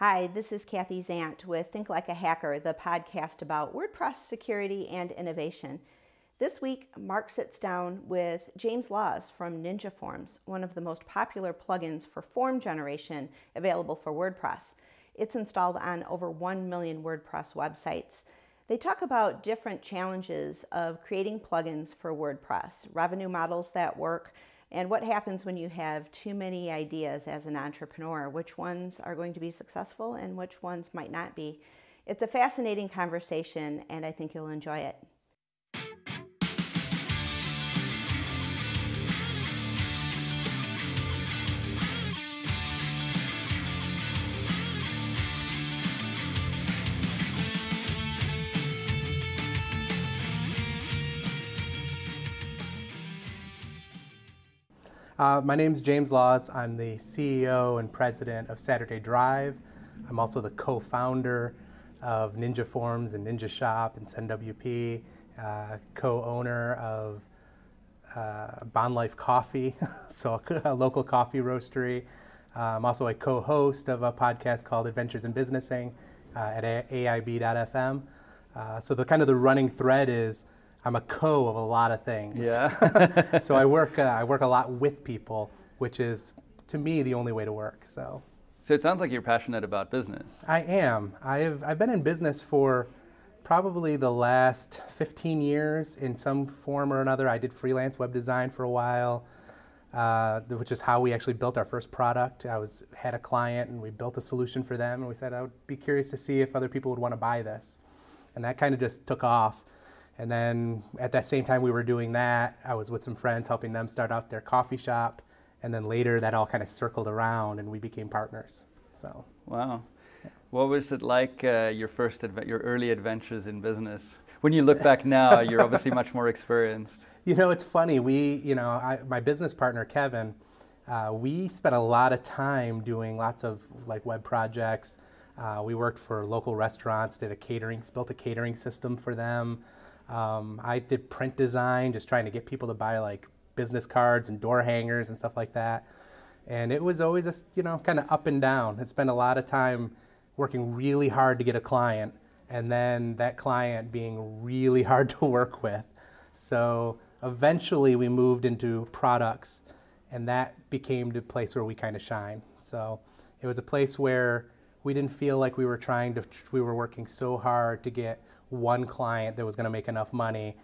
Hi, this is Kathy Zant with Think Like a Hacker, the podcast about WordPress security and innovation. This week, Mark sits down with James Laws from Ninja Forms, one of the most popular plugins for form generation available for WordPress. It's installed on over 1 million WordPress websites. They talk about different challenges of creating plugins for WordPress, revenue models that work, and what happens when you have too many ideas as an entrepreneur, which ones are going to be successful and which ones might not be. It's a fascinating conversation, and I think you'll enjoy it. My name's James Laws. I'm the CEO and president of Saturday Drive. I'm also the co-founder of Ninja Forms and Ninja Shop and SendWP, co-owner of Bond Life Coffee, so a local coffee roastery. I'm also a co-host of a podcast called Adventures in Businessing at AIB.fm. So the kind of the running thread is I'm a co of a lot of things. Yeah. So I work a lot with people, which is, to me, the only way to work. So it sounds like you're passionate about business. I am. I've been in business for probably the last 15 years in some form or another. I did freelance web design for a while, which is how we actually built our first product. Had a client and we built a solution for them, and we said I would be curious to see if other people would want to buy this, and that kind of just took off. And then at that same time we were doing that, I was with some friends helping them start off their coffee shop. And then later that all kind of circled around and we became partners. So. Wow. Yeah. What was it like your early adventures in business? When you look back now, you're obviously much more experienced. You know, it's funny. My business partner, Kevin, we spent a lot of time doing lots of web projects. We worked for local restaurants, built a catering system for them. I did print design, just trying to get people to buy business cards and door hangers and stuff like that. And it was always kind of up and down. I spent a lot of time working really hard to get a client, and then that client being really hard to work with. So eventually we moved into products, and that became the place where we kind of shine. So it was a place where we didn't feel like we were working so hard to get one client that was going to make enough money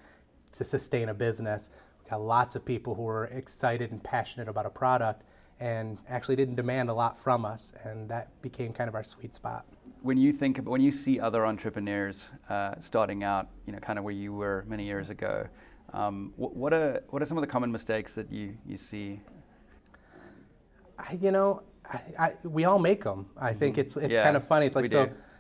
to sustain a business. We got lots of people who were excited and passionate about a product and actually didn't demand a lot from us, and that became kind of our sweet spot. When you see other entrepreneurs starting out, kind of where you were many years ago, what are some of the common mistakes that you see? We all make them. I think it's kind of funny. It's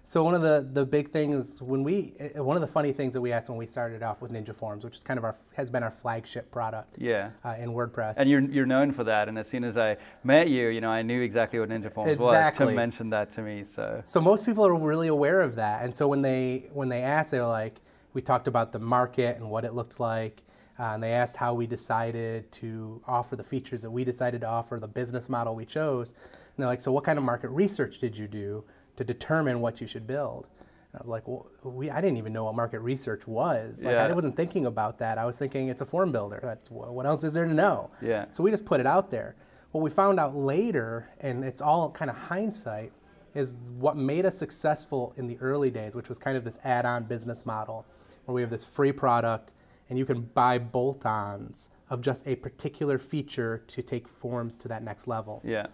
so one of the big things one of the funny things that we asked when we started off with Ninja Forms, which is kind of has been our flagship product in WordPress. And you're known for that. And as soon as I met you, I knew exactly what Ninja Forms was. Tim mentioned that to me. So most people are really aware of that. And so when they asked, they were like, we talked about the market and what it looked like. And they asked how we decided to offer the features that we decided to offer, the business model we chose. And they're like, so what kind of market research did you do to determine what you should build? And I was like, well, I didn't even know what market research was. I wasn't thinking about that. I was thinking it's a form builder. What else is there to know? Yeah. So we just put it out there. What we found out later, and it's all kind of hindsight, is what made us successful in the early days, which was kind of this add-on business model, where we have this free product, and you can buy bolt-ons of just a particular feature to take forms to that next level. Yeah.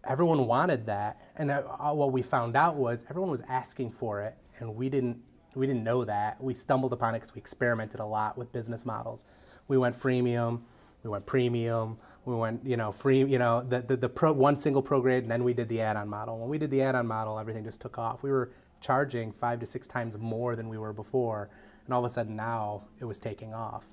Everyone wanted that, and what we found out was everyone was asking for it, and we didn't know that. We stumbled upon it because we experimented a lot with business models. We went freemium, we went premium, we went free, one single pro grade, and then we did the add-on model. When we did the add-on model, everything just took off. We were charging 5 to 6 times more than we were before. And all of a sudden now it was taking off.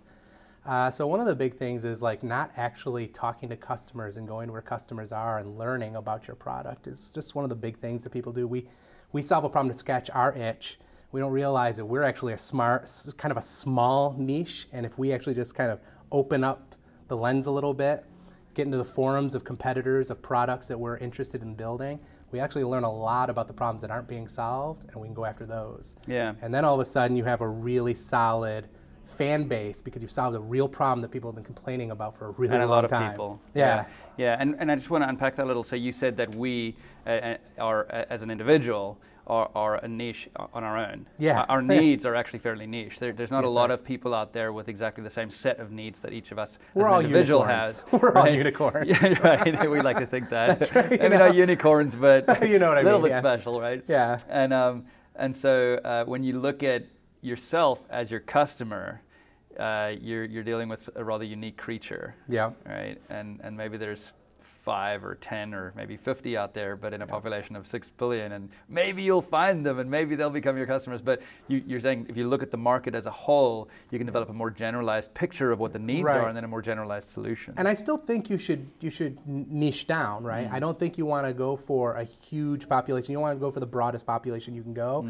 So one of the big things is not actually talking to customers and going where customers are and learning about your product is just one of the big things that people do. We solve a problem to scratch our itch. We don't realize that we're actually kind of a small niche, and if we actually just kind of open up the lens a little bit, get into the forums of competitors of products that we're interested in building, we actually learn a lot about the problems that aren't being solved, and we can go after those. Yeah. And then all of a sudden you have a really solid fan base because you've solved a real problem that people have been complaining about for a really long time. And a lot of people. Yeah. Yeah, and I just want to unpack that a little. So you said that we are, as an individual, are a niche on our own. Yeah. Our needs are actually fairly niche. There's not That's a lot right. of people out there with exactly the same set of needs that each of us We're as all an individual unicorns. has. We're all right? unicorns. Yeah, right. We like to think that. That's right, Maybe not unicorns, but you know what I a little mean, bit yeah. special, right? Yeah. And so when you look at yourself as your customer, you're dealing with a rather unique creature. Yeah. Right. And maybe there's 5 or 10 or maybe 50 out there, but in a population of 6 billion, and maybe you'll find them and maybe they'll become your customers. But you're saying if you look at the market as a whole, you can develop a more generalized picture of what the needs Right. are and then a more generalized solution. And I still think you should niche down, right? I don't think you want to go for a huge population. You want to go for the broadest population you can go,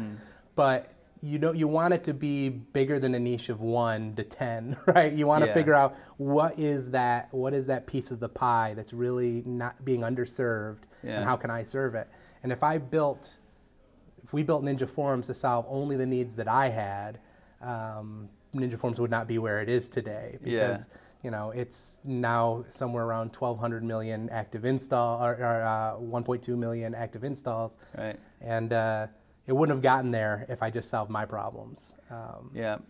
but you want it to be bigger than a niche of 1 to 10, right? You want to figure out what is that piece of the pie that's really not being underserved, and how can I serve it? And if we built Ninja Forms to solve only the needs that I had, Ninja Forms would not be where it is today, because it's now somewhere around 1,200 million active install or 1.2 million active installs, right? And it wouldn't have gotten there if I just solved my problems.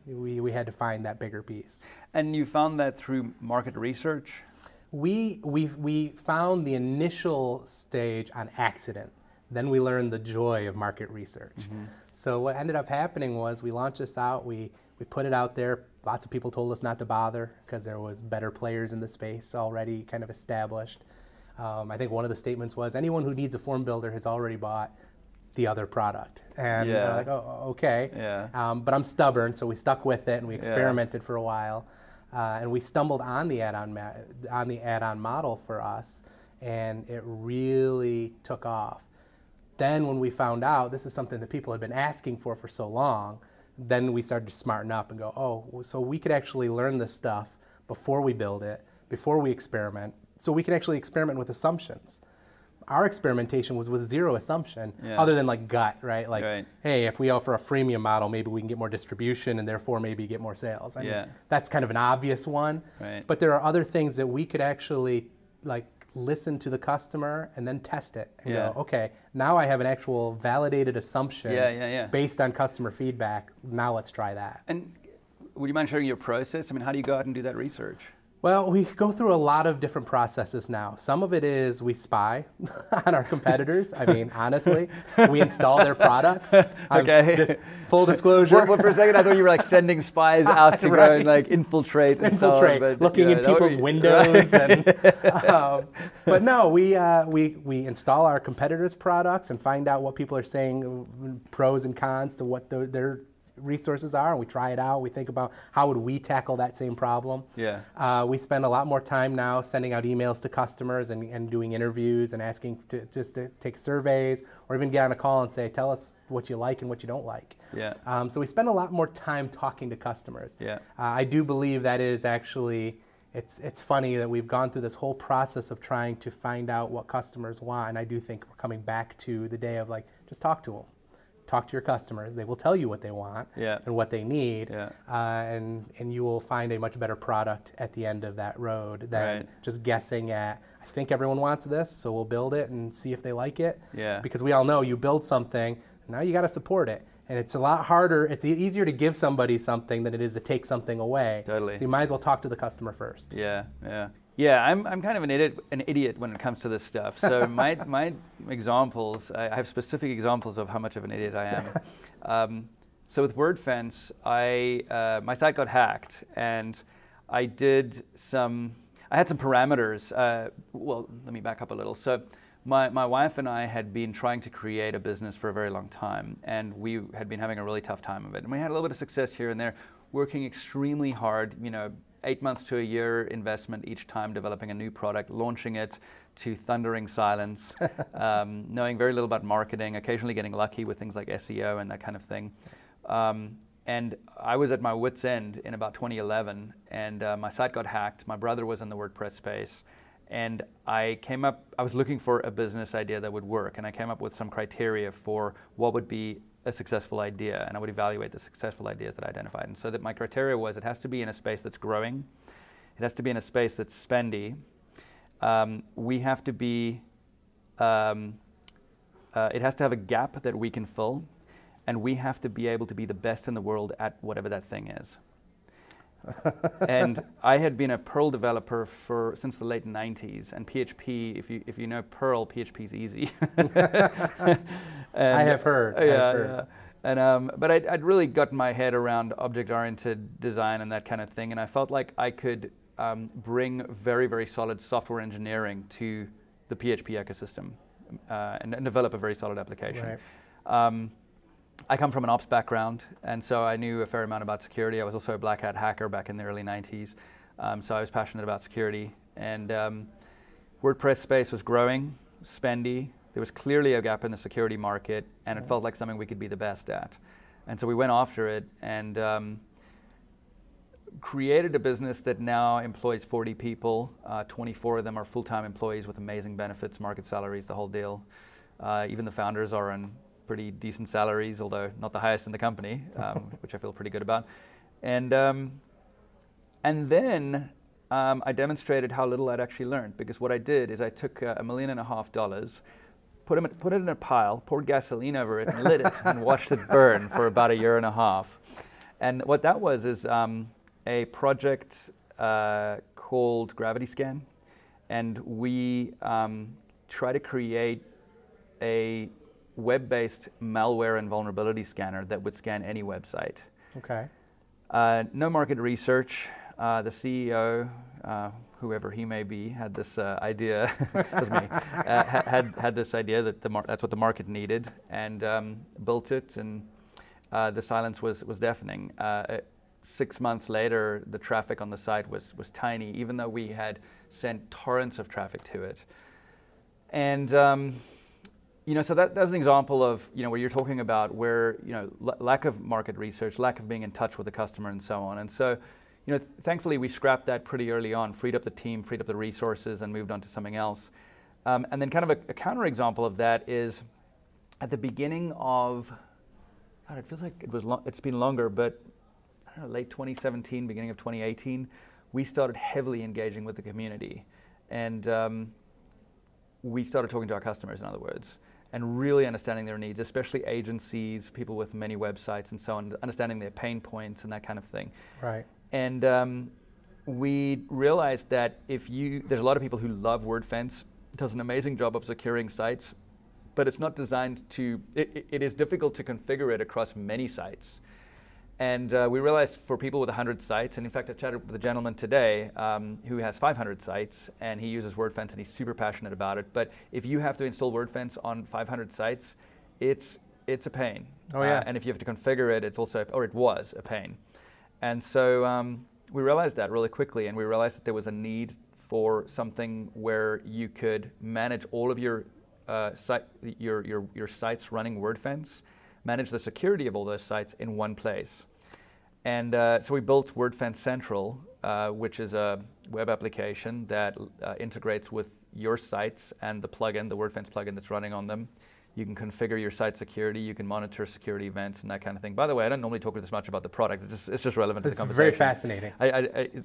We had to find that bigger piece. And you found that through market research? We found the initial stage on accident. Then we learned the joy of market research. So what ended up happening was we launched this out, we put it out there. Lots of people told us not to bother because there was better players in the space already kind of established. I think one of the statements was, anyone who needs a form builder has already bought the other product. And they're like, oh, okay. But I'm stubborn, so we stuck with it and we experimented for a while. And we stumbled on the add-on model for us, and it really took off. Then when we found out this is something that people had been asking for so long, then we started to smarten up and go, oh, so we could actually learn this stuff before we build it, before we experiment, so we can actually experiment with assumptions. Our experimentation was with zero assumption, other than like gut, right? Like, hey, if we offer a freemium model, maybe we can get more distribution and therefore maybe get more sales. I mean, that's kind of an obvious one. But there are other things that we could actually like listen to the customer and then test it and go, okay, now I have an actual validated assumption based on customer feedback. Now let's try that. And would you mind sharing your process? I mean, how do you go out and do that research? Well, we go through a lot of different processes now. Some of it is we spy on our competitors. I mean, honestly, we install their products. Okay. Just full disclosure. Well, for a second, I thought you were like sending spies out to go and like infiltrate. Looking in people's windows. And, but no, we install our competitors' products and find out what people are saying, pros and cons to what their resources are, and we try it out. We think about how would we tackle that same problem. We spend a lot more time now sending out emails to customers and doing interviews and asking to take surveys, or even get on a call and say, tell us what you like and what you don't like. So we spend a lot more time talking to customers. I do believe that is actually, it's funny that we've gone through this whole process of trying to find out what customers want, and I do think we're coming back to the day of like, just talk to them. Talk to your customers. They will tell you what they want and what they need, and you will find a much better product at the end of that road than just guessing at, I think everyone wants this, so we'll build it and see if they like it. Because we all know you build something, now you got to support it. And it's a lot harder, it's easier to give somebody something than it is to take something away. So you might as well talk to the customer first. Yeah, I'm kind of an idiot when it comes to this stuff. So my examples, I have specific examples of how much of an idiot I am. So with Wordfence, my site got hacked, and I had some parameters. Well, let me back up a little. So my wife and I had been trying to create a business for a very long time, and we had been having a really tough time of it. And we had a little bit of success here and there, working extremely hard, 8 months to a year investment each time developing a new product, launching it to thundering silence, knowing very little about marketing, occasionally getting lucky with things like SEO and that kind of thing. And I was at my wit's end in about 2011, and my site got hacked. My brother was in the WordPress space, And I was looking for a business idea that would work, and I came up with some criteria for what would be a successful idea, and I would evaluate the successful ideas that I identified. And so that my criteria was it has to be in a space that's growing, it has to be in a space that's spendy, we have to be, it has to have a gap that we can fill, and we have to be able to be the best in the world at whatever that thing is. And I had been a Perl developer since the late 90s, and PHP, if you know Perl, PHP is easy. I have heard. Yeah. And but I'd really gotten my head around object-oriented design and that kind of thing, and I felt like I could bring very, very solid software engineering to the PHP ecosystem and develop a very solid application. Right. I come from an ops background, and so I knew a fair amount about security. I was also a black hat hacker back in the early 90s, so I was passionate about security. And WordPress space was growing, spendy. There was clearly a gap in the security market, and it felt like something we could be the best at. And so we went after it and created a business that now employs 40 people. 24 of them are full-time employees with amazing benefits, market salaries, the whole deal. Even the founders are on pretty decent salaries, although not the highest in the company, which I feel pretty good about. And then I demonstrated how little I'd actually learned, because what I did is I took $1.5 million, put it in a pile, poured gasoline over it, and lit it, and watched it burn for about 1.5 years. And what that was is a project called Gravity Scan, and we try to create a web-based malware and vulnerability scanner that would scan any website. Okay. No market research. The CEO, whoever he may be, had this idea. It was me. Had this idea that that's what the market needed, and built it. And the silence was deafening. 6 months later, the traffic on the site was tiny, even though we had sent torrents of traffic to it. And so that's an example of where you're talking about where lack of market research, lack of being in touch with the customer, and so on. And so, thankfully we scrapped that pretty early on, freed up the team, freed up the resources, and moved on to something else. And then kind of a counter example of that is at the beginning of, God, it feels like it's been longer, but I don't know, late 2017, beginning of 2018, we started heavily engaging with the community, and we started talking to our customers, in other words, and really understanding their needs, especially agencies, people with many websites and so on, understanding their pain points and that kind of thing. Right. And we realized that there's a lot of people who love Wordfence, does an amazing job of securing sites, but it's not designed to, it is difficult to configure it across many sites. And we realized for people with 100 sites, and in fact I chatted with a gentleman today who has 500 sites, and he uses Wordfence and he's super passionate about it. But if you have to install Wordfence on 500 sites, it's a pain. Oh yeah. And if you have to configure it, it was a pain. And so we realized that really quickly, and we realized that there was a need for something where you could manage all of your sites running Wordfence, manage the security of all those sites in one place. And so we built Wordfence Central, which is a web application that integrates with your sites and the plugin, the Wordfence plugin that's running on them. You can configure your site security, you can monitor security events and that kind of thing. By the way, I don't normally talk this much about the product, it's just relevant to the conversation. It's very fascinating.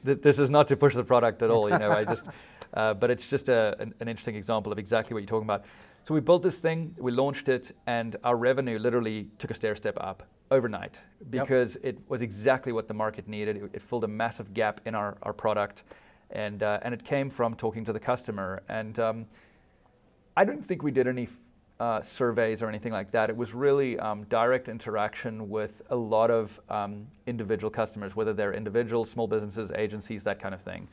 This is not to push the product at all, but it's just an interesting example of exactly what you're talking about. So we built this thing, we launched it, and our revenue literally took a stair step up overnight, because it was exactly what the market needed. It filled a massive gap in our product, and it came from talking to the customer. And I don't think we did any surveys or anything like that. It was really direct interaction with a lot of individual customers, whether they're individuals, small businesses, agencies, that kind of thing.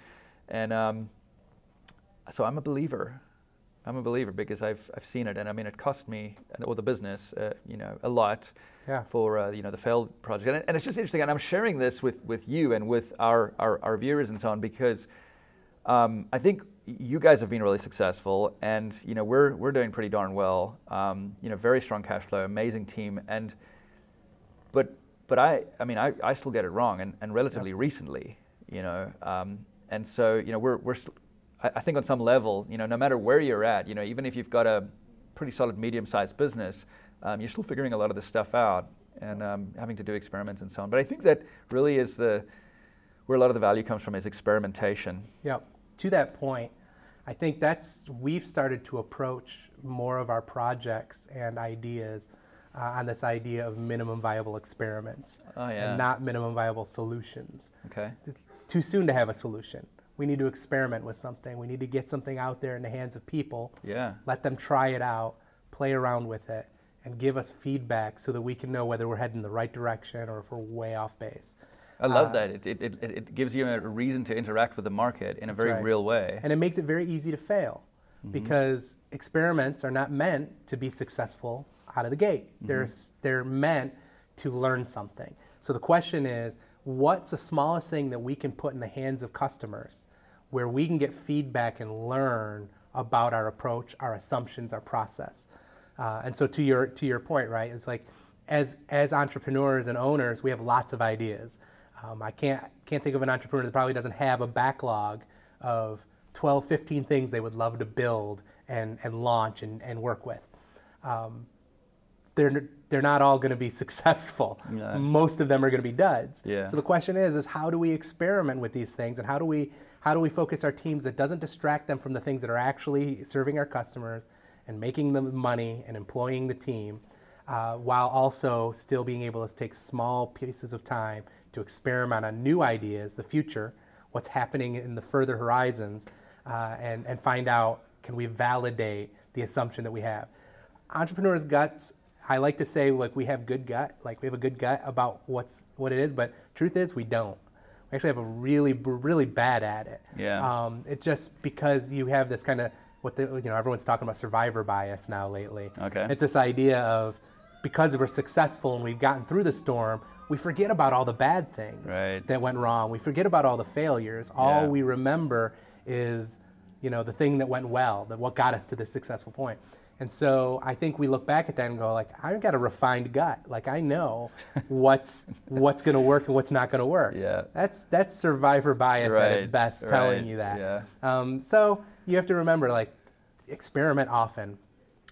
And so I'm a believer. Because I've seen it, and I mean it cost me or the business a lot for the failed project, and it's just interesting. And I'm sharing this with you and with our viewers and so on, because I think you guys have been really successful, and we're doing pretty darn well. Very strong cash flow, amazing team, but I still get it wrong, and relatively recently, and so I think on some level, no matter where you're at, even if you've got a pretty solid medium-sized business, you're still figuring a lot of this stuff out and having to do experiments and so on. But I think that really is where a lot of the value comes from, is experimentation. Yep. To that point, I think we've started to approach more of our projects and ideas on this idea of minimum viable experiments, and not minimum viable solutions. Okay. It's too soon to have a solution. We need to experiment with something. We need to get something out there in the hands of people. Yeah. Let them try it out, play around with it, and give us feedback so that we can know whether we're heading in the right direction or if we're way off base. I love that. It gives you a reason to interact with the market in a very real way. And it makes it very easy to fail, because experiments are not meant to be successful out of the gate. They're meant to learn something. So the question is, what's the smallest thing that we can put in the hands of customers where we can get feedback and learn about our approach, our assumptions, our process? And so to your point, right, it's like as entrepreneurs and owners, we have lots of ideas. I can't think of an entrepreneur that probably doesn't have a backlog of 12, 15 things they would love to build and launch and work with. They're not all going to be successful. No. Most of them are going to be duds. Yeah. So the question is how do we experiment with these things, and how do we focus our teams that doesn't distract them from the things that are actually serving our customers and making them money and employing the team, while also still being able to take small pieces of time to experiment on new ideas, the future, what's happening in the further horizons, and find out, can we validate the assumption that we have? Entrepreneurs' guts, I like to say, like, we have good gut, like we have a good gut about what it is, but truth is we don't. We actually have a really bad at it. Yeah. It's just because you have this kind of, everyone's talking about survivor bias now lately. Okay. It's this idea of, because we're successful and we've gotten through the storm, we forget about all the bad things that went wrong. We forget about all the failures. All we remember is, the thing that went well, what got us to this successful point. And so I think we look back at that and go, like, I've got a refined gut. Like, I know what's going to work and what's not going to work. Yeah. That's survivor bias at its best, telling you that. Yeah. So you have to remember, like, experiment often.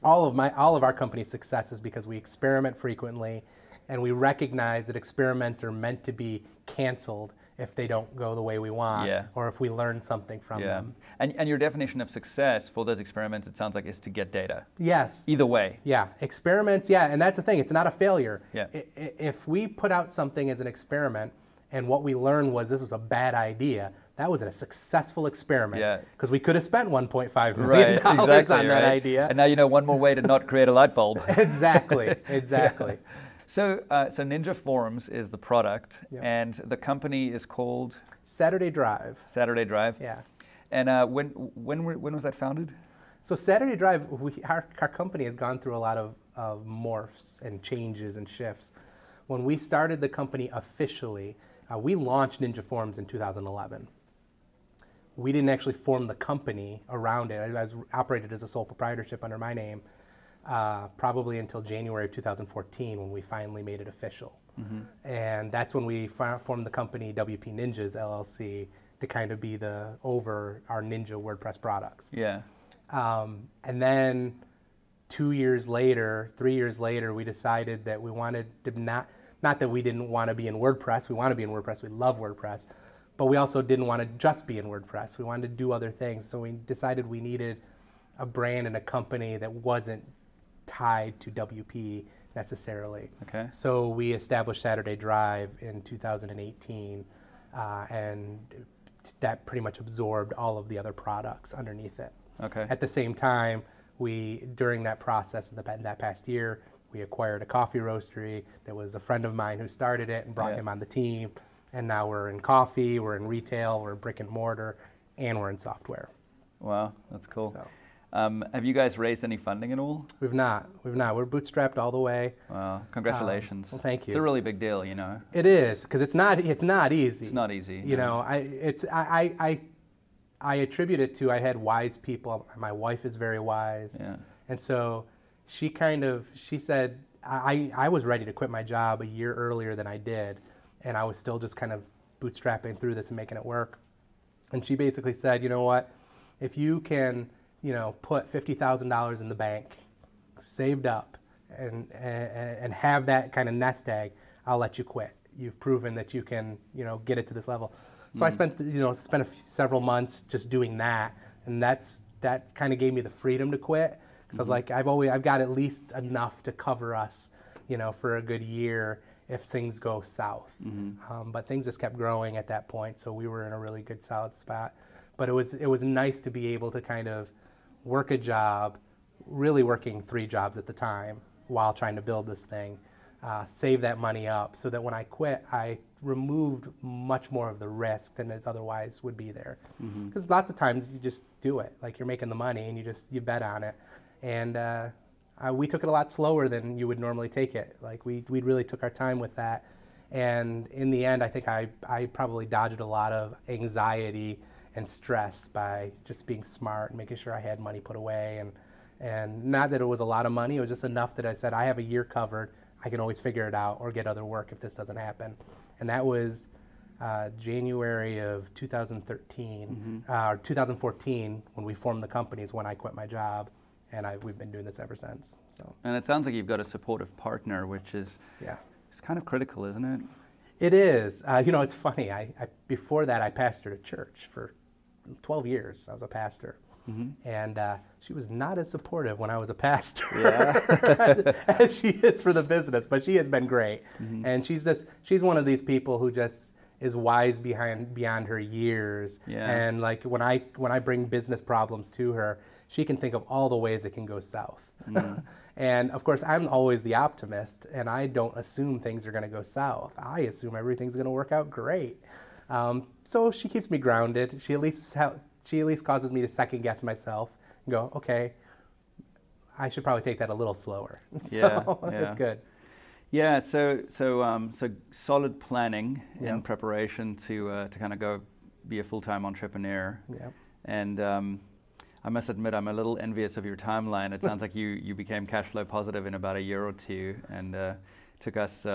All of our company's success is because we experiment frequently, and we recognize that experiments are meant to be canceled if they don't go the way we want, or if we learn something from them. And your definition of success for those experiments, it sounds like, is to get data. Yes. Either way. Yeah, experiments, and that's the thing, it's not a failure. Yeah. If we put out something as an experiment, and what we learned was this was a bad idea, that was a successful experiment. Because we could have spent $1.5 million on that idea. And now you know one more way to not create a light bulb. Exactly. So Ninja Forms is the product, and the company is called? Saturday Drive. Saturday Drive? Yeah. And when was that founded? So Saturday Drive, our company has gone through a lot of morphs and changes and shifts. When we started the company officially, we launched Ninja Forms in 2011. We didn't actually form the company around it. I was operated as a sole proprietorship under my name probably until January of 2014, when we finally made it official. And that's when we formed the company WP Ninjas LLC to kind of be over our Ninja WordPress products. Yeah. And then 3 years later, we decided that we wanted to not that we didn't want to be in WordPress. We want to be in WordPress. We love WordPress. But we also didn't want to just be in WordPress. We wanted to do other things. So we decided we needed a brand and a company that wasn't tied to WP necessarily. Okay. So we established Saturday Drive in 2018, and that pretty much absorbed all of the other products underneath it. Okay. At the same time, during that process in that past year, we acquired a coffee roastery that was a friend of mine who started it and brought him on the team. And now we're in coffee, we're in retail, we're in brick and mortar, and we're in software. Wow, that's cool. So, have you guys raised any funding at all? We've not. We're bootstrapped all the way. Wow, congratulations. Well, thank you. It's a really big deal, It is, because it's not easy. It's not easy. I attribute it to, I had wise people. My wife is very wise. Yeah. And so she said, I was ready to quit my job a year earlier than I did, and I was still just kind of bootstrapping through this and making it work. And she basically said, you know what, if you can, put $50,000 in the bank, saved up, and have that kind of nest egg, I'll let you quit. You've proven that you can, get it to this level. So I spent several months just doing that, and that kind of gave me the freedom to quit. Because I was like, I've got at least enough to cover us, for a good year if things go south. But things just kept growing at that point, so we were in a really good solid spot. But it was nice to be able to kind of work a job, really working 3 jobs at the time while trying to build this thing, save that money up so that when I quit, I removed much more of the risk than as otherwise would be there. Because lots of times you just do it, like you're making the money and you bet on it. And we took it a lot slower than you would normally take it. Like we really took our time with that. And in the end, I think I probably dodged a lot of anxiety and stress by just being smart and making sure I had money put away. And not that it was a lot of money, it was just enough that I said, I have a year covered. I can always figure it out or get other work if this doesn't happen. And that was January of 2013, or 2014, when we formed the company is when I quit my job. And we've been doing this ever since. So. And it sounds like you've got a supportive partner, which is it's kind of critical, isn't it? It is. It's funny. Before that, I pastored a church for 12 years. I was a pastor. And she was not as supportive when I was a pastor as she is for the business, but she has been great. And she's one of these people who just is wise beyond her years. And like when I bring business problems to her, she can think of all the ways it can go south. And of course, I'm always the optimist, and I don't assume things are going to go south. I assume everything's going to work out great. So she keeps me grounded. She at least causes me to second guess myself and go, okay, I should probably take that a little slower. So it's good. Yeah. So solid planning and preparation to kind of go be a full-time entrepreneur. And I must admit, I'm a little envious of your timeline. It sounds like you became cash flow positive in about a year or two, and took us.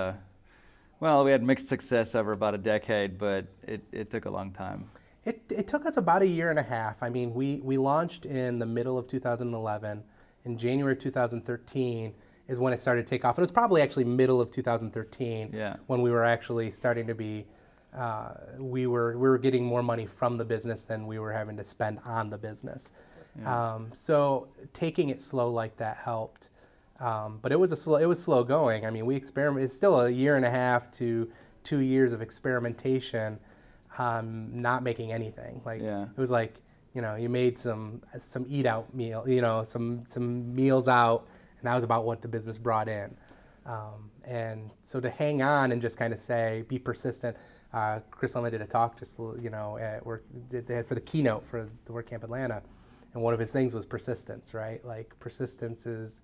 We had mixed success over about a decade, but it took a long time. It took us about a year and a half. I mean, we launched in the middle of 2011. In January 2013 is when it started to take off. It was probably actually middle of 2013 when we were actually starting to be, we were getting more money from the business than we were having to spend on the business. So taking it slow like that helped. But it was slow going. I mean, it's still a year and a half to 2 years of experimentation. Not making anything. It was like, you made some eat out meal, some meals out, and that was about what the business brought in. And so to hang on and just kind of be persistent. Chris and I did a talk just, for the keynote for the WordCamp Atlanta, and one of his things was persistence, right? Like persistence is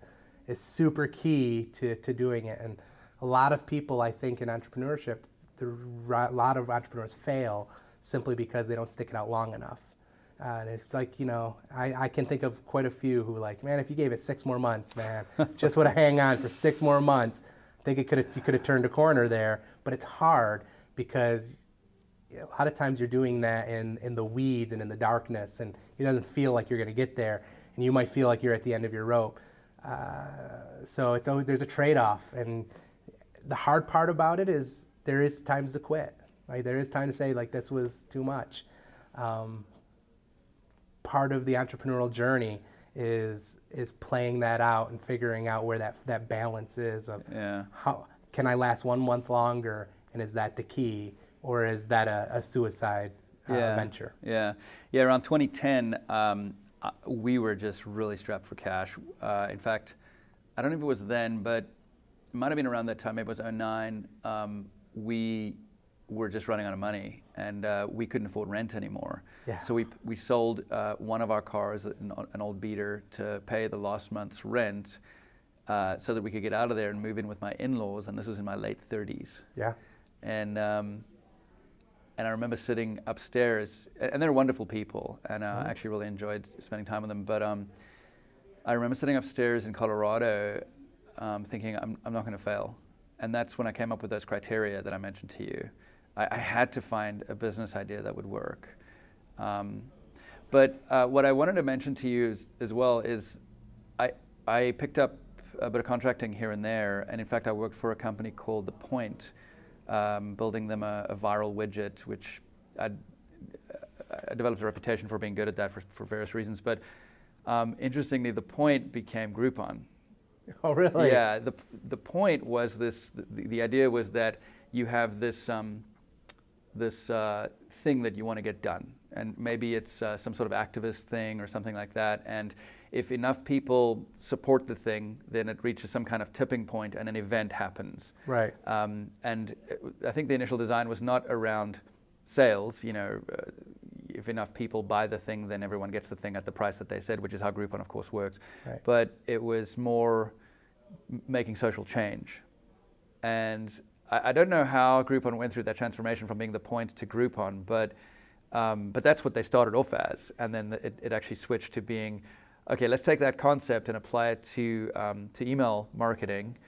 super key to doing it. And a lot of people, I think, in entrepreneurship, a lot of entrepreneurs fail simply because they don't stick it out long enough. And it's like, I can think of quite a few who man, if you gave it 6 more months, man, just would have hang on for 6 more months. I think you could have turned a corner there, but it's hard because a lot of times you're doing that in the weeds and in the darkness, and it doesn't feel like you're going to get there, and you might feel like you're at the end of your rope. So there's a trade-off, and the hard part about it is there is times to quit. Right? There is time to say, this was too much. Part of the entrepreneurial journey is playing that out and figuring out where that balance is of how can I last 1 month longer, and is that the key, or is that a suicide venture? Around 2010, we were just really strapped for cash. In fact, I don't know if it was then, but it might have been around that time. Maybe it was 2009. We were just running out of money, and we couldn't afford rent anymore. So we sold one of our cars, an old beater, to pay the last month's rent, so that we could get out of there and move in with my in-laws. And this was in my late 30s. And I remember sitting upstairs, and they're wonderful people, and I actually really enjoyed spending time with them. But I remember sitting upstairs in Colorado, thinking I'm not going to fail. And that's when I came up with those criteria that I mentioned to you. I had to find a business idea that would work. But what I wanted to mention to you as well is I picked up a bit of contracting here and there, and in fact I worked for a company called The Point, building them a viral widget, which I developed a reputation for being good at that for various reasons. But interestingly, The Point became Groupon. Oh, really? Yeah, the point was this, the idea was that you have this thing that you want to get done, and maybe it's some sort of activist thing or something like that, and if enough people support the thing, then it reaches some kind of tipping point and an event happens. Right. And I think the initial design was not around sales, you know, if enough people buy the thing, then everyone gets the thing at the price that they said, which is how Groupon, of course, works. Right. But it was more making social change. And I don't know how Groupon went through that transformation from being The Point to Groupon, but that's what they started off as. And then it actually switched to being, okay, let's take that concept and apply it to email marketing,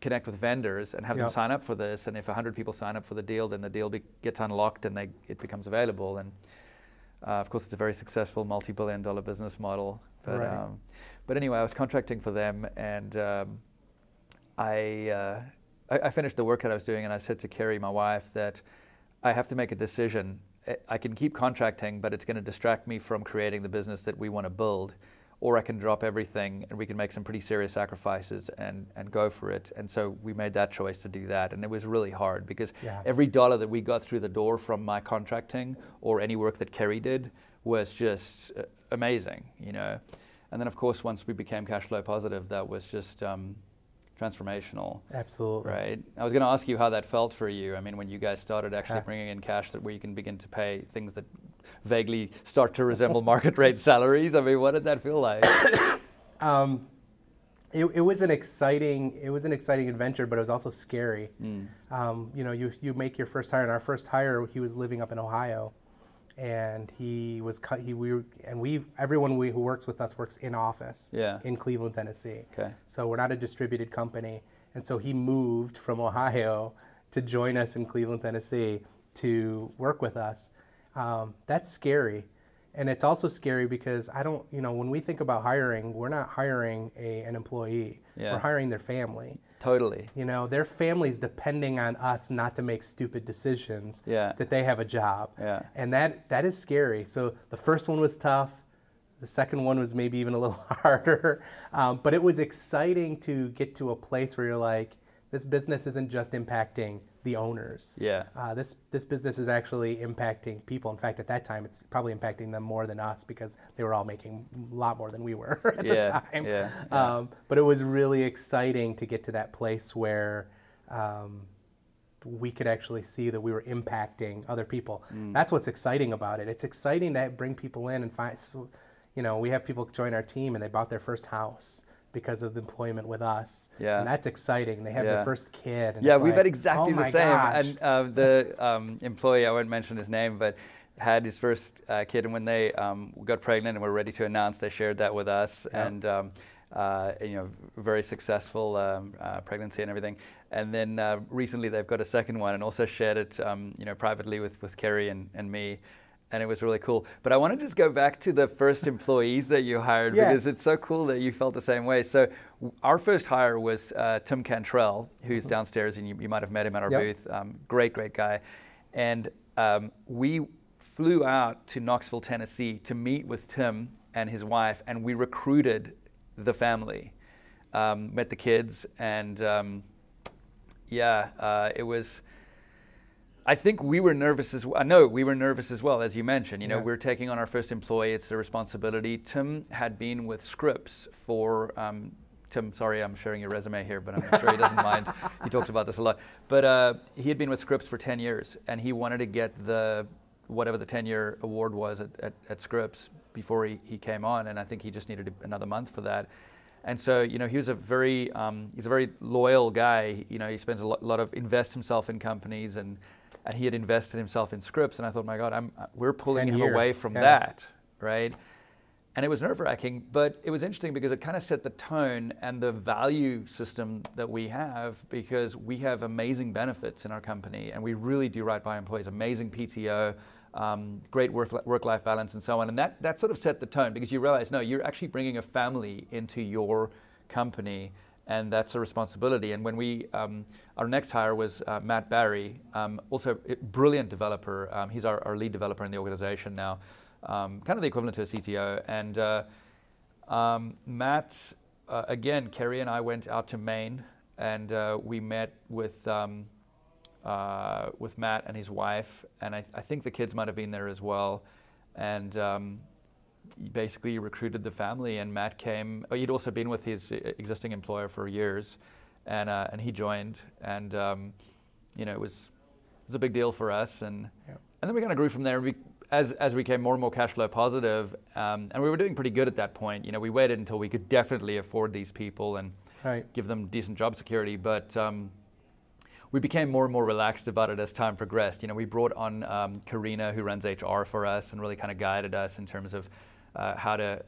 connect with vendors and have them sign up for this. And if 100 people sign up for the deal, then the deal gets unlocked and it becomes available. And of course, it's a very successful multi-billion-dollar business model. But, right. But anyway, I was contracting for them, and I finished the work that I was doing, and I said to Carrie, my wife, that I have to make a decision. I can keep contracting, but it's going to distract me from creating the business that we want to build, or I can drop everything and we can make some pretty serious sacrifices and go for it. And so we made that choice to do that, and it was really hard because every dollar that we got through the door from my contracting or any work that Carrie did was just amazing, you know. And then of course, once we became cash flow positive, that was just transformational. Absolutely. Right. I was going to ask you how that felt for you. I mean, when you guys started actually bringing in cash where you can begin to pay things that vaguely start to resemble market rate salaries. I mean, what did that feel like? It was an exciting adventure, but it was also scary. You know, you make your first hire, and our first hire, he was living up in Ohio, and everyone who works with us works in office in Cleveland, Tennessee. Okay. So we're not a distributed company, and so he moved from Ohio to join us in Cleveland, Tennessee to work with us. That's scary. And it's also scary because when we think about hiring, we're not hiring an employee. We're hiring their family. Totally. You know, their family's depending on us not to make stupid decisions, that they have a job. And that is scary. So the first one was tough. The second one was maybe even a little harder. But it was exciting to get to a place where you're like, this business isn't just impacting the owners. This business is actually impacting people. In fact, at that time, it's probably impacting them more than us because they were all making a lot more than we were at the time. But it was really exciting to get to that place where we could actually see that we were impacting other people. That's what's exciting about it. It's exciting to bring people in and find, you know, we have people join our team and they bought their first house because of the employment with us. And that's exciting. They have their first kid. And we've had exactly the same. Gosh. And the employee, I won't mention his name, but had his first kid, and when they got pregnant and were ready to announce, they shared that with us. And you know, very successful pregnancy and everything. And then recently they've got a second one and also shared it you know, privately with Kerry and me. And it was really cool. But I want to just go back to the first employees that you hired because it's so cool that you felt the same way. So our first hire was Tim Cantrell, who's downstairs, and you might have met him at our booth. Great guy. And we flew out to Knoxville, Tennessee to meet with Tim and his wife, and we recruited the family, met the kids, and it was... I think we were nervous as well. I know we were nervous as well, as you mentioned. You know, we're taking on our first employee. It's a responsibility. Tim had been with Scripps for, Tim, sorry, I'm sharing your resume here, but I'm sure he doesn't mind. He talks about this a lot. But he had been with Scripps for 10 years, and he wanted to get whatever the 10-year award was at Scripps before he came on, and I think he just needed another month for that. And so, you know, he's a very loyal guy. You know, he spends a lot of, invests himself in companies, and he had invested himself in Scripps, and I thought, my God, we're pulling him away from that, right? And it was nerve-wracking, but it was interesting because it kind of set the tone and the value system that we have, because we have amazing benefits in our company, and we really do right by employees, amazing PTO, great work-life balance and so on. And that sort of set the tone, because you realize, no, you're actually bringing a family into your company, and that's a responsibility. And when we, our next hire was Matt Barry, also a brilliant developer. He's our lead developer in the organization now, kind of the equivalent to a CTO. And Matt, again, Kerry and I went out to Maine, and we met with Matt and his wife, and I think the kids might have been there as well. And basically recruited the family, and Matt came. He'd also been with his existing employer for years, and he joined, and it was a big deal for us, and then we kind of grew from there. As we became more and more cash flow positive, and we were doing pretty good at that point. We waited until we could definitely afford these people and give them decent job security, but we became more and more relaxed about it as time progressed. We brought on Karina, who runs HR for us, and really kind of guided us in terms of how to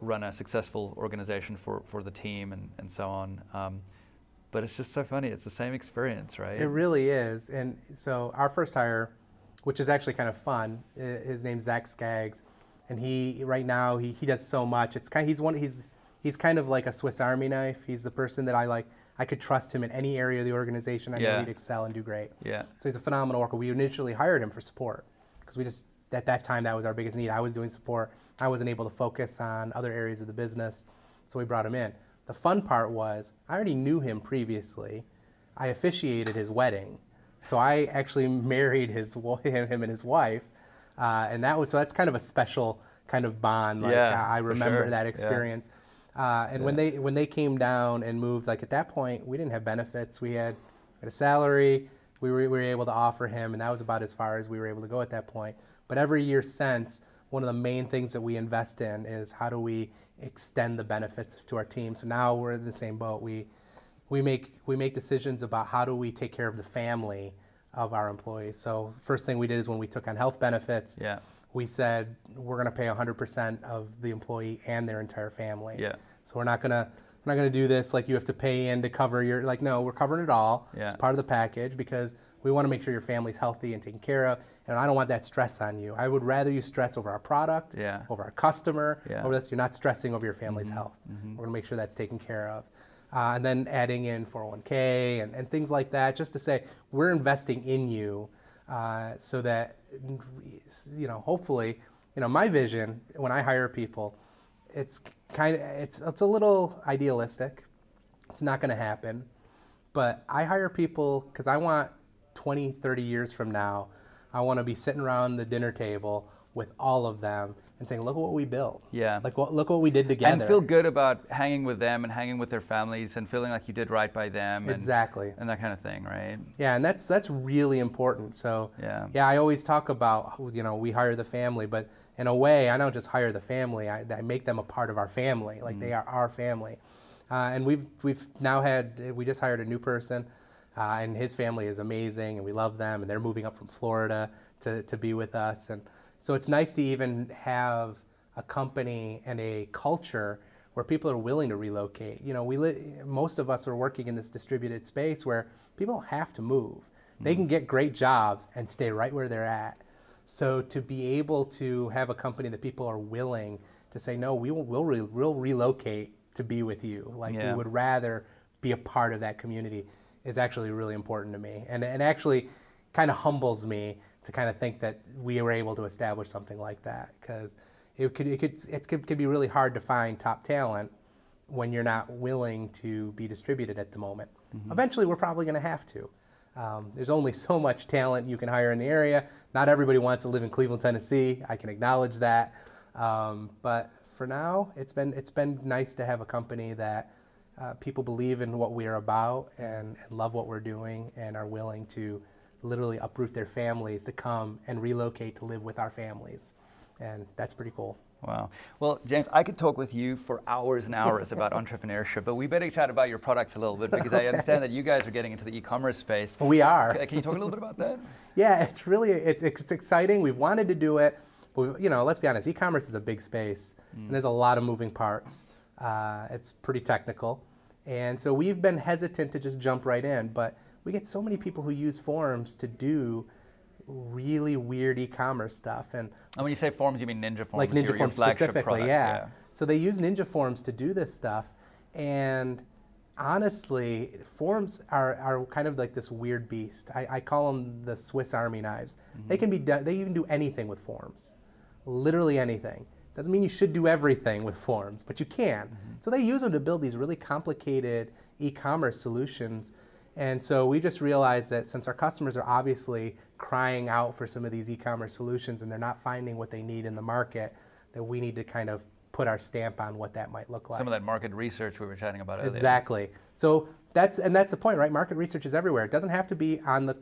run a successful organization for the team and so on. But it's just so funny. It's the same experience, right? It really is. And so our first hire, which is actually kind of fun, his name's Zach Skaggs, and he right now he does so much. It's kind he's kind of like a Swiss Army knife. He's the person that I could trust him in any area of the organization. I know he'd excel and do great. Yeah. So he's a phenomenal worker. We initially hired him for support because we just, at that time, that was our biggest need. I was doing support. I wasn't able to focus on other areas of the business, so we brought him in. The fun part was I already knew him previously. I officiated his wedding, so I actually married him and his wife, and that's kind of a special kind of bond. Like I remember that experience. And when they came down and moved, like at that point, we didn't have benefits. We had a salary. We were able to offer him, and that was about as far as we were able to go at that point. But every year since, one of the main things that we invest in is how do we extend the benefits to our team. So now we're in the same boat. We make decisions about how do we take care of the family of our employees. So first thing we did is when we took on health benefits, we said we're going to pay 100% of the employee and their entire family. So we're not gonna do this like you have to pay in to cover your, like, no, we're covering it all. It's part of the package because we want to make sure your family's healthy and taken care of, and I don't want that stress on you. I would rather you stress over our product, over our customer, over this. You're not stressing over your family's health. We're going to make sure that's taken care of. And then adding in 401k and things like that, just to say we're investing in you so that, hopefully, my vision when I hire people, it's a little idealistic. It's not going to happen. But I hire people because I want 20, 30 years from now, I want to be sitting around the dinner table with all of them and saying, look what we built. Look what we did together. And feel good about hanging with them and hanging with their families and feeling like you did right by them. Exactly. And that kind of thing, right? Yeah, and that's really important. So I always talk about, we hire the family, but in a way, I don't just hire the family. I make them a part of our family. Like they are our family. And we've now we just hired a new person, and his family is amazing, and we love them, and they're moving up from Florida to be with us. And so it's nice to even have a company and a culture where people are willing to relocate. Most of us are working in this distributed space where people don't have to move. They can get great jobs and stay right where they're at. So to be able to have a company that people are willing to say, no, we'll relocate to be with you. We would rather be a part of that community is actually really important to me. And actually kind of humbles me to kind of think that we were able to establish something like that, because it could be really hard to find top talent when you're not willing to be distributed at the moment. Eventually, we're probably going to have to. There's only so much talent you can hire in the area. Not everybody wants to live in Cleveland, Tennessee. I can acknowledge that. But for now, it's been nice to have a company that people believe in what we are about and love what we're doing and are willing to literally uproot their families to come and relocate to live with our families. And that's pretty cool. Wow. Well, James, I could talk with you for hours and hours about entrepreneurship, but we better chat about your products a little bit, because I understand that you guys are getting into the e-commerce space. We are. Can you talk a little bit about that? Yeah, it's exciting. We've wanted to do it, but let's be honest, e-commerce is a big space, and there's a lot of moving parts. It's pretty technical, and so we've been hesitant to just jump right in, but we get so many people who use forums to do really weird e-commerce stuff. And when you say forms, you mean Ninja Forms? like Ninja your Forms flagship specifically, product, yeah. So they use Ninja Forms to do this stuff, and honestly, forms are kind of like this weird beast. I call them the Swiss Army knives. They can do anything with forms, literally anything. Doesn't mean you should do everything with forms, but you can. So they use them to build these really complicated e-commerce solutions. And so we just realized that since our customers are obviously crying out for some of these e-commerce solutions and they're not finding what they need in the market, that we need to kind of put our stamp on what that might look like. Some of that market research we were chatting about earlier. Exactly. So that's the point, right? Market research is everywhere. It doesn't have to be on the,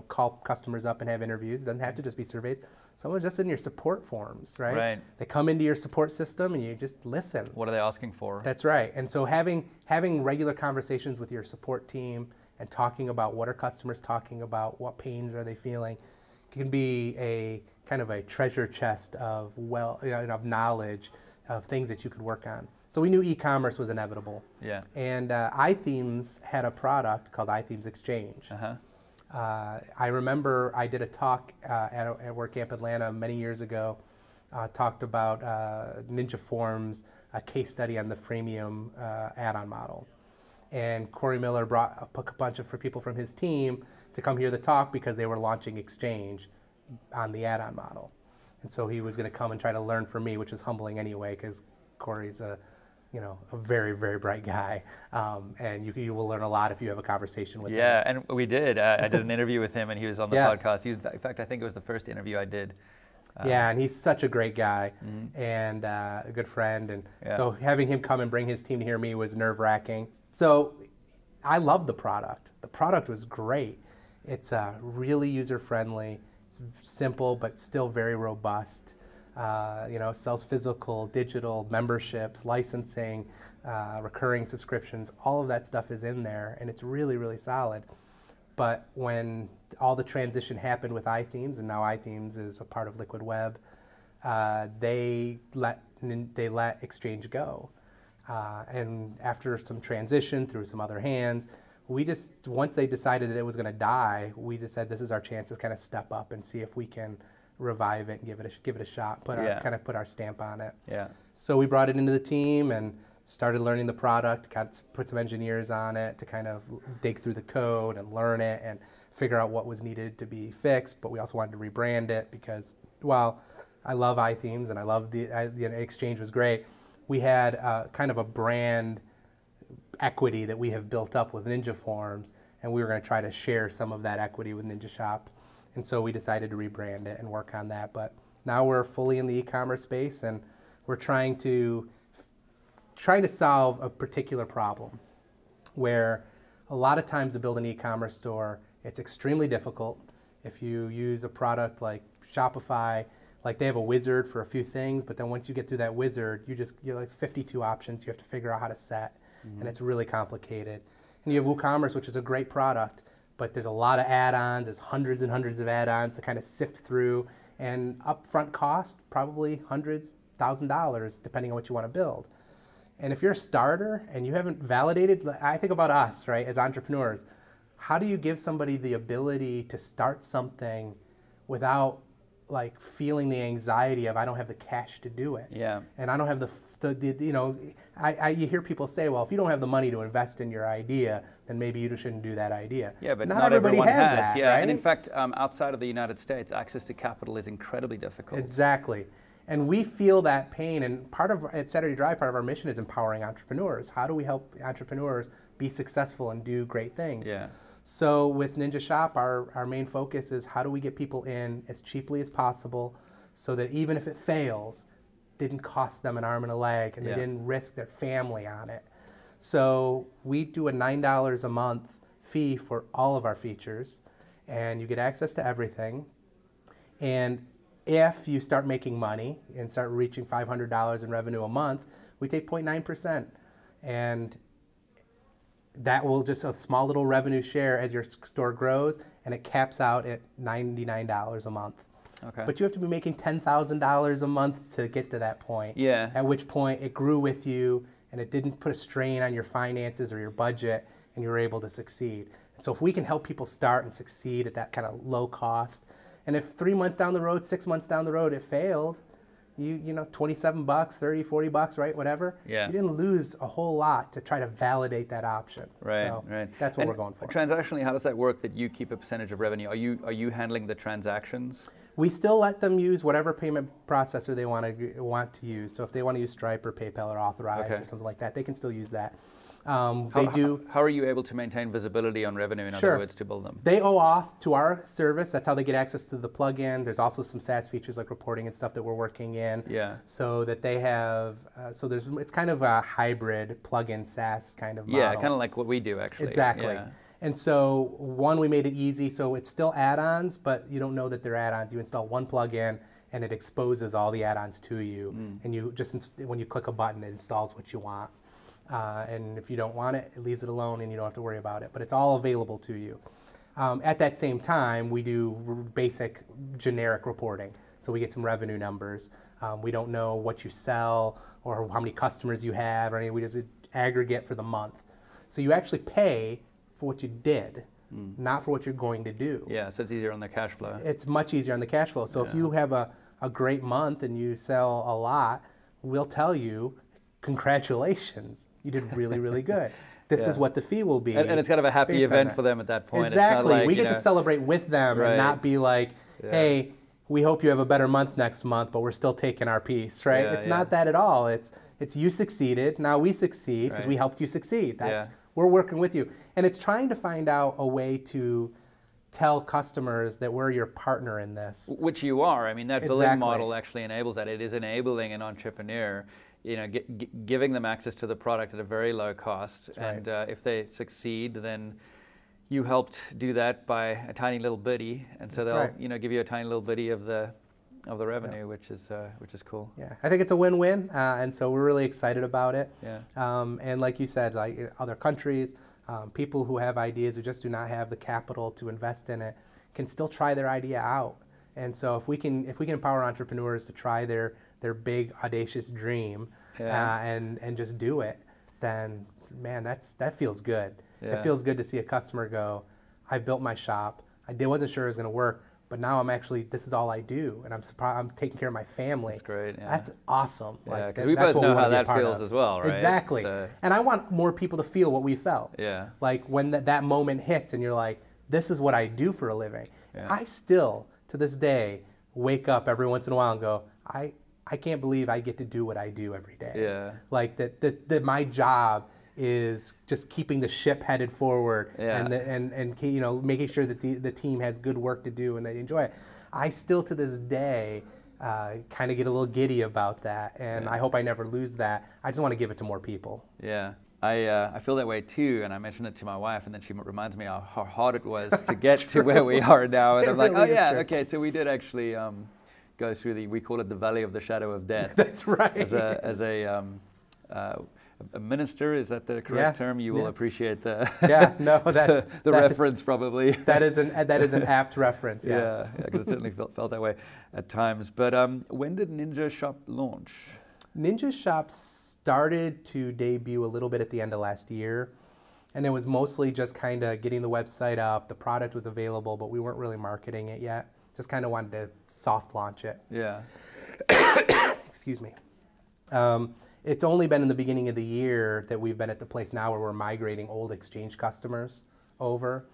call customers up and have interviews. It doesn't have to just be surveys. Someone's just in your support forms, right? Right. They come into your support system and you just listen. What are they asking for? That's right. And so having regular conversations with your support team and talking about what are customers talking about, what pains are they feeling, can be a kind of a treasure chest of of knowledge of things that you could work on. So we knew e-commerce was inevitable. Yeah. And iThemes had a product called iThemes Exchange. I remember I did a talk at WordCamp Atlanta many years ago, talked about Ninja Forms, a case study on the freemium add-on model. And Corey Miller brought a bunch of people from his team to come hear the talk because they were launching Exchange on the add-on model. And so he was going to come and try to learn from me, which is humbling anyway, because Corey's a very, very bright guy, and you will learn a lot if you have a conversation with him. Yeah, and we did. I did an interview with him, and he was on the Yes. podcast. In fact, I think it was the first interview I did. Yeah, and he's such a great guy and a good friend. And so having him come and bring his team to hear me was nerve-wracking. So I love the product. The product was great. It's really user-friendly. It's simple, but still very robust. Sells physical, digital, memberships, licensing, recurring subscriptions. All of that stuff is in there, and it's really, really solid. But when all the transition happened with iThemes, and now iThemes is a part of Liquid Web, they let Exchange go. And after some transition through some other hands, once they decided that it was going to die, we just said this is our chance to kind of step up and see if we can revive it and give it a shot, kind of put our stamp on it. Yeah. So we brought it into the team and started learning the product, put some engineers on it to kind of dig through the code and learn it and figure out what was needed to be fixed. But we also wanted to rebrand it because, while I love iThemes and I love the Exchange was great, we had kind of a brand equity that we have built up with Ninja Forms, and we were going to try to share some of that equity with Ninja Shop. And so we decided to rebrand it and work on that. But now we're fully in the e-commerce space, and we're trying to solve a particular problem where a lot of times to build an e-commerce store, it's extremely difficult. If you use a product like Shopify, like they have a wizard for a few things, but then once you get through that wizard, it's 52 options you have to figure out how to set, and it's really complicated. And you have WooCommerce, which is a great product, but there's a lot of add-ons, there's hundreds and hundreds of add-ons to kind of sift through, and upfront cost, probably hundreds, $1,000, depending on what you want to build. And if you're a starter and you haven't validated, I think about us, right, as entrepreneurs, how do you give somebody the ability to start something without like feeling the anxiety of I don't have the cash to do it? Yeah. And I don't have you hear people say, well, if you don't have the money to invest in your idea, then maybe you shouldn't do that idea. Yeah, but not everybody everyone has that, yeah, right? and in fact, outside of the United States, access to capital is incredibly difficult. Exactly. And we feel that pain, and at Saturday Drive, part of our mission is empowering entrepreneurs. How do we help entrepreneurs be successful and do great things? Yeah. So with Ninja Shop, our main focus is how do we get people in as cheaply as possible so that even if it fails, it didn't cost them an arm and a leg, and they didn't risk their family on it. So we do a $9 a month fee for all of our features, and you get access to everything. And if you start making money and start reaching $500 in revenue a month, we take 0.9%. And that will just a small little revenue share as your store grows, and it caps out at $99 a month. Okay. But you have to be making $10,000 a month to get to that point. Yeah. At which point it grew with you, and it didn't put a strain on your finances or your budget, and you were able to succeed. And so if we can help people start and succeed at that kind of low cost, and if 3 months down the road, 6 months down the road, it failed, you know, $27, $30, $40, right, whatever. Yeah. You didn't lose a whole lot to try to validate that option. Right, so right. That's what and we're going for. Transactionally, how does that work? That you keep a percentage of revenue? Are you handling the transactions? We still let them use whatever payment processor they want to use. So if they want to use Stripe or PayPal or Authorize or something like that, they can still use that. How are you able to maintain visibility on revenue, in other words, to build them? They owe auth to our service. That's how they get access to the plugin. There's also some SaaS features like reporting and stuff that we're working in. Yeah. So that they have, it's kind of a hybrid plugin SaaS kind of model. Yeah, kind of like what we do, actually. Exactly. Yeah. And so, one, we made it easy, so it's still add-ons, but you don't know that they're add-ons. You install one plugin, and it exposes all the add-ons to you. And you just, when you click a button, it installs what you want. And if you don't want it, it leaves it alone, and you don't have to worry about it. But it's all available to you. At that same time, we do basic generic reporting. So we get some revenue numbers. We don't know what you sell or how many customers you have or anything. We just aggregate for the month. So you actually pay for what you did, not for what you're going to do. Yeah, so it's easier on the cash flow. It's much easier on the cash flow. So if you have a great month and you sell a lot, we'll tell you, congratulations, you did really, really good. This is what the fee will be. And it's kind of a happy event for them at that point. Exactly. It's not like, we get to celebrate with them and not be like, hey, we hope you have a better month next month, but we're still taking our piece, right? It's not that at all. It's you succeeded, now we succeed because we helped you succeed. We're working with you. And it's trying to find out a way to tell customers that we're your partner in this. Which you are. I mean, that billing model actually enables that. It is enabling an entrepreneur, you know, giving them access to the product at a very low cost. And if they succeed, then you helped do that by a tiny little bitty. And so they'll, you know, give you a tiny little bitty of the revenue, which is cool. Yeah, I think it's a win-win, and so we're really excited about it. Yeah. And like you said, like other countries, people who have ideas who just do not have the capital to invest in it can still try their idea out. And so if we can empower entrepreneurs to try their big audacious dream and just do it, then man, that feels good. Yeah. It feels good to see a customer go, I built my shop. I wasn't sure it was going to work. But now this is all I do, and I'm taking care of my family. That's great. Yeah. That's awesome. Yeah, because we both know how that feels as well, right? Exactly. And I want more people to feel what we felt. Yeah. Like when that moment hits, and you're like, "This is what I do for a living." Yeah. I still, to this day, wake up every once in a while and go, "I can't believe I get to do what I do every day." Yeah. Like that my job is just keeping the ship headed forward and you know, making sure that the team has good work to do and they enjoy it. I still to this day kind of get a little giddy about that, and I hope I never lose that. I just want to give it to more people. Yeah. I feel that way too, and I mentioned it to my wife, and then she reminds me how hard it was to get to where we are now, and I'm like, really okay, so we did actually go through we call it the valley of the shadow of death. That's right. As a minister, is that the correct term? You will appreciate the that's the reference probably. That is an apt reference. Yes. Yeah, because it certainly felt that way at times. But when did Ninja Shop launch? Ninja Shop started to debut a little bit at the end of last year, and it was mostly just kind of getting the website up. The product was available, but we weren't really marketing it yet. Just kind of wanted to soft launch it. Yeah. Excuse me. It's only been in the beginning of the year that we've been at the place now where we're migrating old Exchange customers over.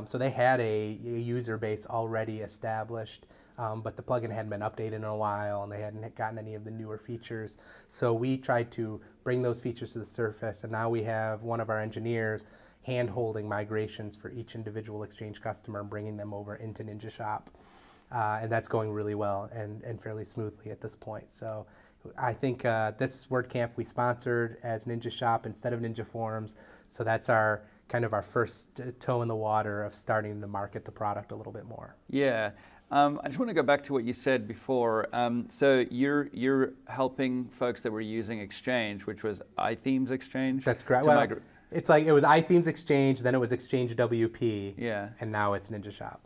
So they had a user base already established, but the plugin hadn't been updated in a while, and they hadn't gotten any of the newer features. So we tried to bring those features to the surface, and now we have one of our engineers hand-holding migrations for each individual Exchange customer and bringing them over into Ninja Shop. And that's going really well and fairly smoothly at this point. So I think this WordCamp we sponsored as Ninja Shop instead of Ninja Forums. So that's our kind of our first toe in the water of starting to market the product a little bit more. Yeah. I just want to go back to what you said before. So you're helping folks that were using Exchange, which was iThemes Exchange? That's correct. Well, it's like it was iThemes Exchange, then it was Exchange WP, and now it's Ninja Shop.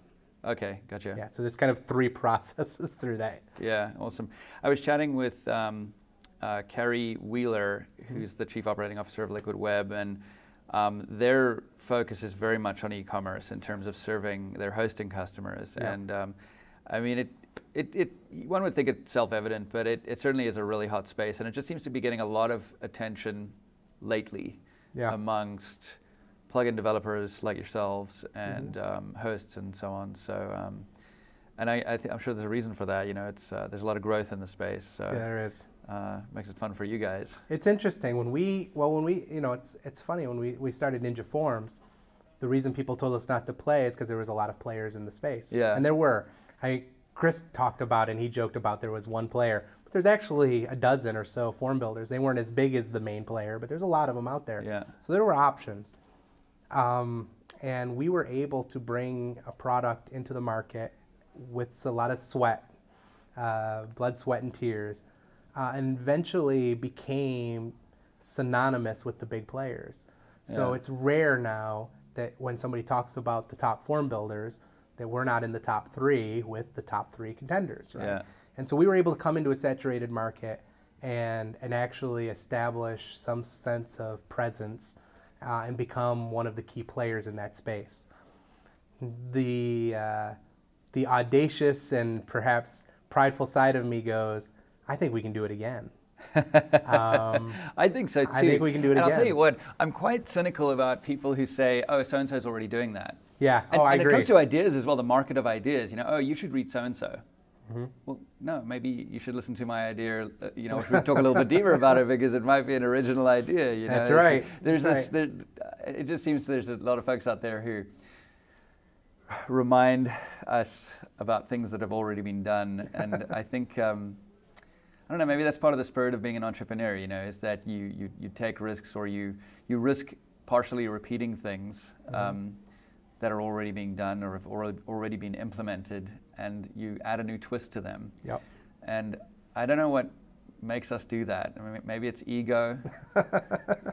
Okay, gotcha. Yeah, so there's kind of 3 processes through that. Yeah, awesome. I was chatting with Carrie Wheeler, who's the Chief Operating Officer of Liquid Web, and their focus is very much on e-commerce in terms of serving their hosting customers. Yeah. And I mean, one would think it's self-evident, but it certainly is a really hot space, and it just seems to be getting a lot of attention lately amongst plugin developers like yourselves and hosts and so on. So, and I'm sure there's a reason for that. You know, there's a lot of growth in the space. So Yeah, there is. Makes it fun for you guys. It's interesting when we you know, it's funny when we started Ninja Forms. The reason people told us not to play is because there was a lot of players in the space. Yeah. And there were. Chris talked about it and he joked about there was one player. But there's actually a dozen or so form builders. They weren't as big as the main player, but there's a lot of them out there. Yeah. So there were options. And we were able to bring a product into the market with a lot of sweat, blood, sweat, and tears, and eventually became synonymous with the big players. So it's rare now that when somebody talks about the top form builders, that we're not in the top 3 with the top 3 contenders, right? Yeah. And so we were able to come into a saturated market and actually establish some sense of presence and become one of the key players in that space. The audacious and perhaps prideful side of me goes, I think we can do it again. I think so too. I think we can do it again. I'll tell you what, I'm quite cynical about people who say, oh, so-and-so's already doing that. Yeah, And, I and agree. it comes to ideas as well, the market of ideas. You know, oh, you should read so-and-so. Well, no, maybe you should listen to my idea. You know, we should talk a little bit deeper about it because it might be an original idea. You know? That's right. There's it just seems there's a lot of folks out there who remind us about things that have already been done, and I think I don't know. Maybe that's part of the spirit of being an entrepreneur. You know, is that you take risks or you risk partially repeating things. That are already being done or have already been implemented, and you add a new twist to them. Yep. And I don't know what makes us do that. I mean, maybe it's ego,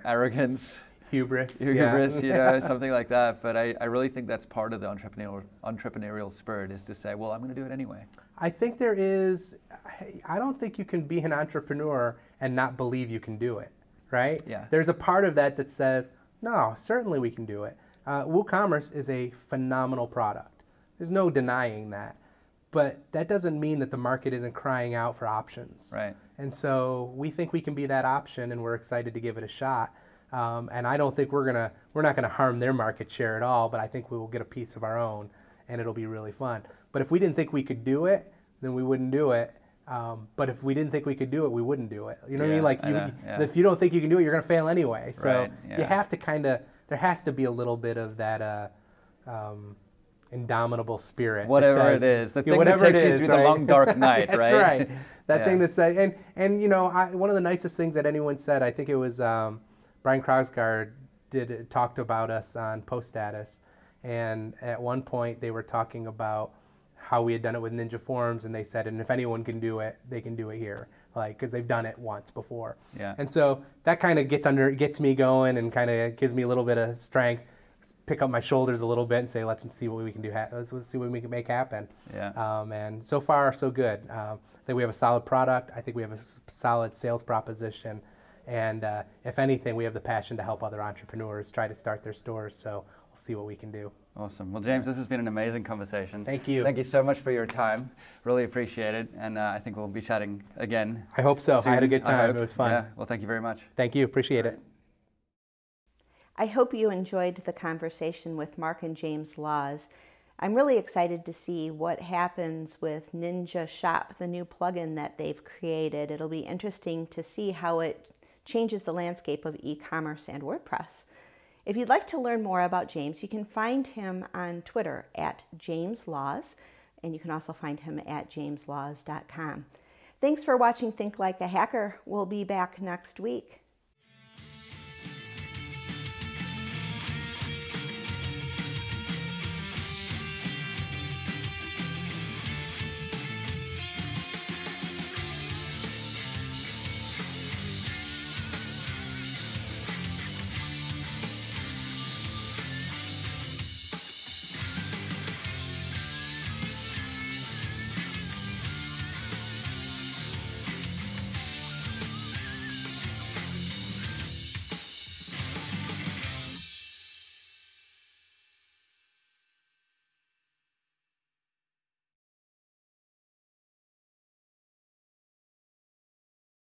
arrogance, Hubris. you know, something like that. But I really think that's part of the entrepreneurial spirit, is to say, well, I'm going to do it anyway. I think I don't think you can be an entrepreneur and not believe you can do it, right? Yeah. There's a part of that that says, no, certainly we can do it. WooCommerce is a phenomenal product. There's no denying that. But that doesn't mean that the market isn't crying out for options. Right. And so we think we can be that option, and we're excited to give it a shot. And I don't think we're not gonna harm their market share at all, but I think we will get a piece of our own, and it'll be really fun. But if we didn't think we could do it, then we wouldn't do it. But if we didn't think we could do it, we wouldn't do it. You know what I mean? Like, if you don't think you can do it, you're gonna fail anyway. So you have to there has to be a little bit of that indomitable spirit. Whatever it is, the thing that takes you through the long dark night, right? That's right. That thing that says, and you know, one of the nicest things that anyone said, I think it was Brian Krausgard talked about us on Post Status, and at one point they were talking about how we had done it with Ninja Forms, and they said, and if anyone can do it, they can do it here, like, because they've done it once before. Yeah. And so that kind of gets me going and kind of gives me a little bit of strength, pick up my shoulders a little bit and say, let's see what we can do. Let's see what we can make happen. Yeah. And so far, so good. I think we have a solid product. I think we have a solid sales proposition. And if anything, we have the passion to help other entrepreneurs try to start their stores. So we'll see what we can do. Awesome. Well, James, this has been an amazing conversation. Thank you. Thank you so much for your time. Really appreciate it. And I think we'll be chatting again. I hope so. Soon. I had a good time. It was fun. Yeah. Well, thank you very much. Thank you. Appreciate it. I hope you enjoyed the conversation with Mark and James Laws. I'm really excited to see what happens with Ninja Shop, the new plugin that they've created. It'll be interesting to see how it changes the landscape of e-commerce and WordPress. If you'd like to learn more about James, you can find him on Twitter at JamesLaws, and you can also find him at jameslaws.com. Thanks for watching Think Like a Hacker. We'll be back next week.